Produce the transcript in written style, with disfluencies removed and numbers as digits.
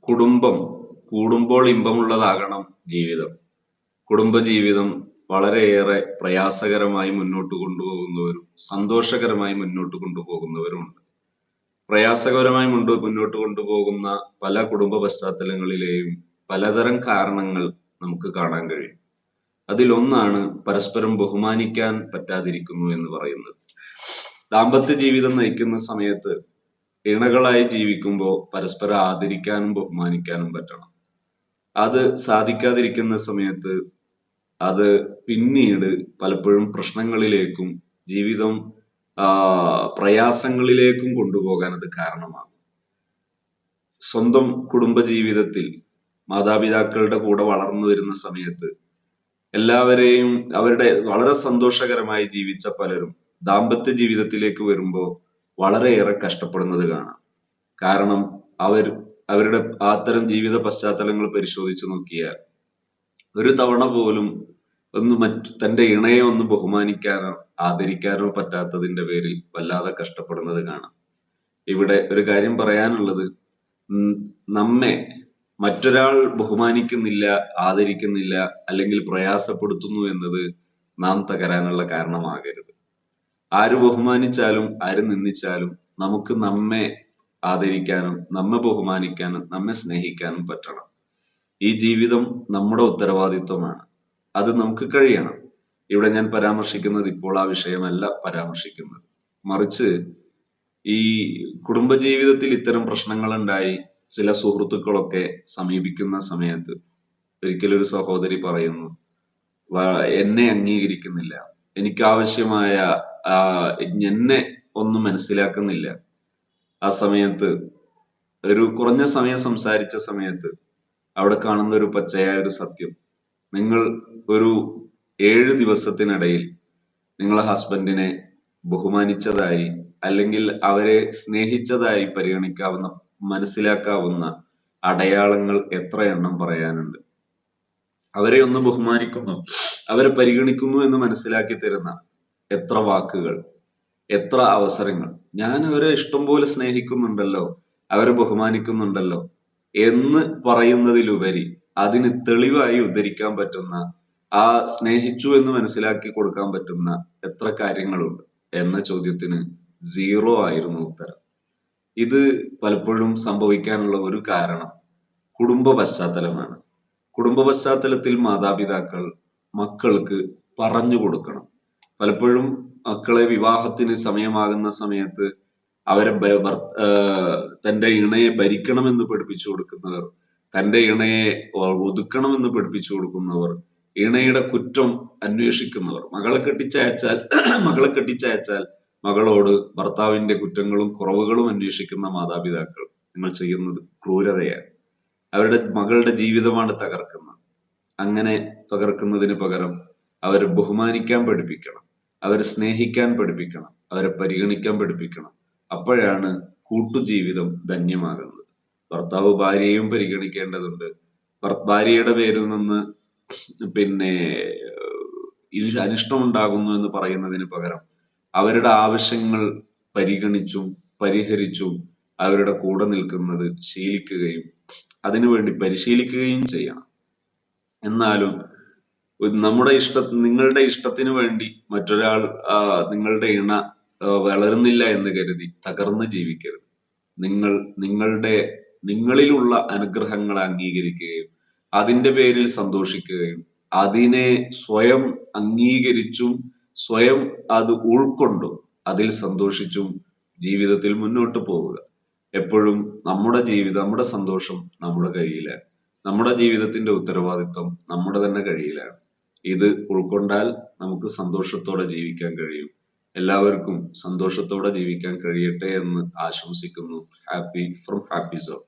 കുടുംബം കൂടുമ്പോൾ ഇമ്പമുള്ളതാകണം ജീവിതം. കുടുംബജീവിതം വളരെയേറെ പ്രയാസകരമായി മുന്നോട്ട് കൊണ്ടുപോകുന്നവരും സന്തോഷകരമായി മുന്നോട്ട് കൊണ്ടുപോകുന്നവരുമുണ്ട്. പ്രയാസകരമായി മുന്നോട്ട് കൊണ്ടുപോകുന്ന പല കുടുംബ പശ്ചാത്തലങ്ങളിലെയും പലതരം കാരണങ്ങൾ നമുക്ക് കാണാൻ കഴിയും. അതിലൊന്നാണ് പരസ്പരം ബഹുമാനിക്കാൻ പറ്റാതിരിക്കുന്നു എന്ന് പറയുന്നത്. ദാമ്പത്യ ജീവിതം നയിക്കുന്ന സമയത്ത് ഇണകളായി ജീവിക്കുമ്പോൾ പരസ്പരം ആദരിക്കാനും ബഹുമാനിക്കാനും പറ്റണം. അത് സാധിക്കാതിരിക്കുന്ന സമയത്ത് അത് പിന്നീട് പലപ്പോഴും പ്രശ്നങ്ങളിലേക്കും ജീവിതം പ്രയാസങ്ങളിലേക്കും കൊണ്ടുപോകാൻ അത് കാരണമാകും. സ്വന്തം കുടുംബജീവിതത്തിൽ മാതാപിതാക്കളുടെ കൂടെ വളർന്നു വരുന്ന സമയത്ത് എല്ലാവരെയും അവരുടെ വളരെ സന്തോഷകരമായി ജീവിച്ച പലരും ദാമ്പത്യ ജീവിതത്തിലേക്ക് വരുമ്പോൾ വളരെയേറെ കഷ്ടപ്പെടുന്നത് കാണാം. കാരണം അവരുടെ അത്തരം ജീവിത പശ്ചാത്തലങ്ങൾ പരിശോധിച്ചു നോക്കിയാൽ ഒരു തവണ പോലും തന്റെ ഇണയെ ഒന്ന് ബഹുമാനിക്കാനോ ആദരിക്കാനോ പറ്റാത്തതിന്റെ പേരിൽ വല്ലാതെ കഷ്ടപ്പെടുന്നത് കാണാം. ഇവിടെ ഒരു കാര്യം പറയാനുള്ളത്, നമ്മെ മറ്റൊരാൾ ബഹുമാനിക്കുന്നില്ല, ആദരിക്കുന്നില്ല, അല്ലെങ്കിൽ പ്രയാസപ്പെടുത്തുന്നു എന്നത് നാം തകരാനുള്ള കാരണമാകരുത്. ആര് ബഹുമാനിച്ചാലും ആര് നിന്ദിച്ചാലും നമുക്ക് നമ്മെ ആദരിക്കാനും നമ്മെ ബഹുമാനിക്കാനും നമ്മെ സ്നേഹിക്കാനും പറ്റണം. ഈ ജീവിതം നമ്മുടെ ഉത്തരവാദിത്വമാണ്. അത് നമുക്ക് കഴിയണം. ഇവിടെ ഞാൻ പരാമർശിക്കുന്നത് ഇപ്പോൾ ആ വിഷയമല്ല പരാമർശിക്കുന്നത്. മറിച്ച് ഈ കുടുംബജീവിതത്തിൽ ഇത്തരം പ്രശ്നങ്ങൾ ഉണ്ടായി ചില സുഹൃത്തുക്കളൊക്കെ സമീപിക്കുന്ന സമയത്ത് ഒരിക്കലൊരു സഹോദരി പറയുന്നു, എന്നെ അംഗീകരിക്കുന്നില്ല, എനിക്കാവശ്യമായ എന്നെ ഒന്നും മനസ്സിലാക്കുന്നില്ല. ആ സമയത്ത് ഒരു കുറഞ്ഞ സമയം സംസാരിച്ച സമയത്ത് അവിടെ കാണുന്ന ഒരു പച്ചയായ ഒരു സത്യം, നിങ്ങൾ ഒരു 7 ദിവസത്തിനിടയിൽ നിങ്ങളെ ഹസ്ബൻഡിനെ ബഹുമാനിച്ചതായി അല്ലെങ്കിൽ അവരെ സ്നേഹിച്ചതായി പരിഗണിക്കാവുന്ന മനസ്സിലാക്കാവുന്ന അടയാളങ്ങൾ എത്ര എണ്ണം പറയാനുണ്ട്. അവരെ ഒന്ന് ബഹുമാനിക്കുന്നു, അവരെ പരിഗണിക്കുന്നു എന്ന് മനസ്സിലാക്കി തരുന്ന എത്ര വാക്കുകൾ, എത്ര അവസരങ്ങൾ. ഞാൻ അവരെ ഇഷ്ടം പോലെ സ്നേഹിക്കുന്നുണ്ടല്ലോ, അവരെ ബഹുമാനിക്കുന്നുണ്ടല്ലോ എന്ന് പറയുന്നതിലുപരി അതിന് തെളിവായി ഉദ്ധരിക്കാൻ പറ്റുന്ന, ആ സ്നേഹിച്ചു എന്ന് മനസ്സിലാക്കി കൊടുക്കാൻ പറ്റുന്ന എത്ര കാര്യങ്ങളുണ്ട് എന്ന ചോദ്യത്തിന് 0 ആയിരുന്നു ഉത്തരം. ഇത് പലപ്പോഴും സംഭവിക്കാനുള്ള ഒരു കാരണം കുടുംബ പശ്ചാത്തലമാണ്. കുടുംബ പശ്ചാത്തലത്തിൽ മാതാപിതാക്കൾ മക്കൾക്ക് പറഞ്ഞു കൊടുക്കണം. പലപ്പോഴും മക്കളെ വിവാഹത്തിന് സമയമാകുന്ന സമയത്ത് അവരെ തന്റെ ഇണയെ ഭരിക്കണമെന്ന് പഠിപ്പിച്ചു കൊടുക്കുന്നവർ, തന്റെ ഇണയെ ഒതുക്കണമെന്ന് പഠിപ്പിച്ചു കൊടുക്കുന്നവർ, ഇണയുടെ കുറ്റം അന്വേഷിക്കുന്നവർ, മകളെ കെട്ടിച്ചയച്ചാൽ മകളോട് ഭർത്താവിന്റെ കുറ്റങ്ങളും കുറവുകളും അന്വേഷിക്കുന്ന മാതാപിതാക്കൾ, നിങ്ങൾ ചെയ്യുന്നത് ക്രൂരതയാണ്. അവരുടെ മകളുടെ ജീവിതമാണ് തകർക്കുന്നത്. അങ്ങനെ തകർക്കുന്നതിന് പകരം അവരെ ബഹുമാനിക്കാൻ പഠിപ്പിക്കണം, അവരെ സ്നേഹിക്കാൻ പഠിപ്പിക്കണം, അവരെ പരിഗണിക്കാൻ പഠിപ്പിക്കണം. അപ്പോഴാണ് കൂട്ടുജീവിതം ധന്യമാകുന്നത്. ഭർത്താവ് ഭാര്യയെയും പരിഗണിക്കേണ്ടതുണ്ട്. ഭാര്യയുടെ പേരിൽ നിന്ന് അനിഷ്ടമുണ്ടാകുന്നു എന്ന് പറയുന്നതിന് പകരം അവരുടെ ആവശ്യങ്ങൾ പരിഗണിച്ചും പരിഹരിച്ചും അവരുടെ കൂടെ നിൽക്കുന്നത് ശീലിക്കുകയും അതിനുവേണ്ടി പരിശീലിക്കുകയും ചെയ്യണം. എന്നാലും നിങ്ങളുടെ ഇഷ്ടത്തിന് വേണ്ടി മറ്റൊരാൾ, നിങ്ങളുടെ ഇണ വളരുന്നില്ല എന്ന് കരുതി തകർന്ന് ജീവിക്കരുത്. നിങ്ങളിലുള്ള അനുഗ്രഹങ്ങളെ അംഗീകരിക്കുകയും അതിന്റെ പേരിൽ സന്തോഷിക്കുകയും അതിനെ സ്വയം അംഗീകരിച്ചും സ്വയം അത് ഉൾക്കൊണ്ടും അതിൽ സന്തോഷിച്ചും ജീവിതത്തിൽ മുന്നോട്ട് പോവുക. എപ്പോഴും നമ്മുടെ സന്തോഷം നമ്മുടെ കയ്യിലാണ്. നമ്മുടെ ജീവിതത്തിന്റെ ഉത്തരവാദിത്വം നമ്മുടെ തന്നെ കയ്യിലാണ്. ഇത് ഉൾക്കൊണ്ടാൽ നമുക്ക് സന്തോഷത്തോടെ ജീവിക്കാൻ കഴിയും. എല്ലാവർക്കും സന്തോഷത്തോടെ ജീവിക്കാൻ കഴിയട്ടെ എന്ന് ആശംസിക്കുന്നു. Happy from happy zone.